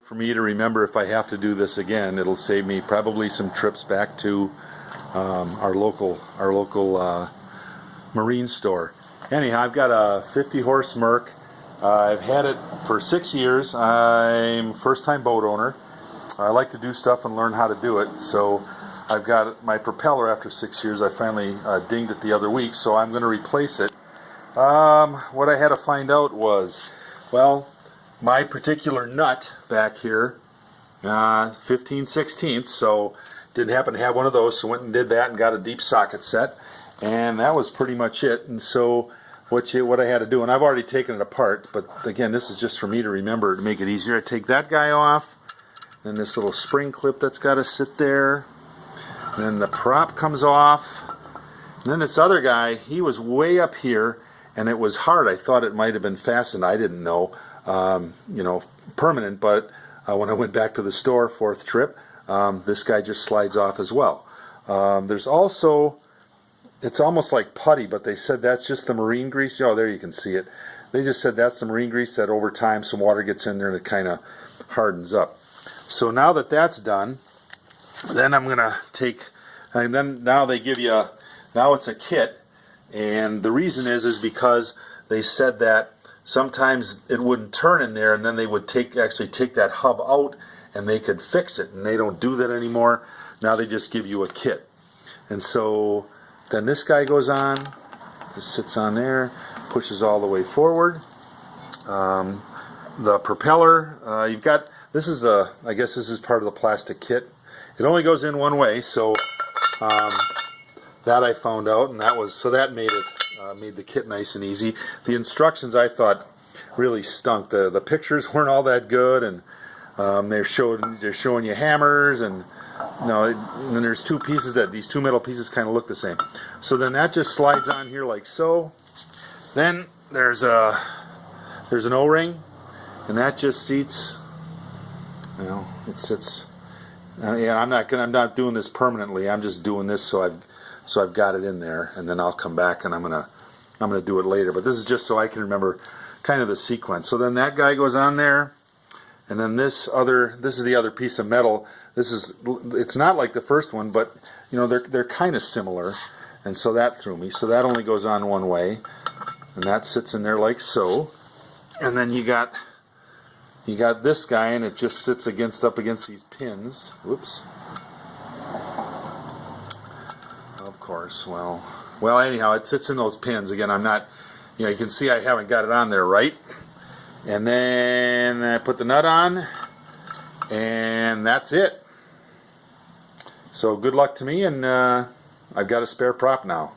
For me to remember if I have to do this again, it'll save me probably some trips back to our local marine store. Anyhow, I've got a 50-horse Merc. I've had it for 6 years. I'm a first-time boat owner. I like to do stuff and learn how to do it. So I've got my propeller after 6 years. I finally dinged it the other week, so I'm going to replace it. What I had to find out was, well, my particular nut back here, 15/16, so didn't happen to have one of those, so went and did that and got a deep socket set, and that was pretty much it. And so what I had to do, and I've already taken it apart, but again, this is just for me to remember to make it easier. I take that guy off, then this little spring clip that's got to sit there, then the prop comes off, and then this other guy, he was way up here, and it was hard. I thought it might have been fastened. I didn't know. Permanent, but when I went back to the store, fourth trip, this guy just slides off as well. There's also, it's almost like putty, but they said that's just the marine grease. Oh, there you can see it. They just said that's the marine grease that over time some water gets in there and it kind of hardens up. So now that that's done, then I'm gonna take, and then now they give you, now it's a kit, and the reason is because they said that sometimes it wouldn't turn in there, and then they would actually take that hub out and they could fix it, and they don't do that anymore. Now they just give you a kit. And so then this guy goes on, just sits on there, pushes all the way forward. The propeller, you've got, this is I guess this is part of the plastic kit. It only goes in one way, so that I found out, and that was, so that made it made the kit nice and easy. The instructions I thought really stunk. The pictures weren't all that good, and they're showing you hammers, and and then there's two pieces that these two metal pieces kind of look the same. So then that just slides on here like so. Then there's an O-ring, and that just seats. It sits. Yeah, I'm not doing this permanently. I'm just doing this so I've got it in there, and then I'll come back and I'm gonna do it later. But this is just so I can remember kind of the sequence. So then that guy goes on there, and then this is the other piece of metal. It's not like the first one, but they're kind of similar, and so that threw me. So that only goes on one way, and that sits in there like so. And then you got this guy, and it just sits up against these pins. Whoops. Of course, well anyhow, it sits in those pins. Again, I'm not, you can see I haven't got it on there right. And then I put the nut on, and that's it. So good luck to me, and I've got a spare prop now.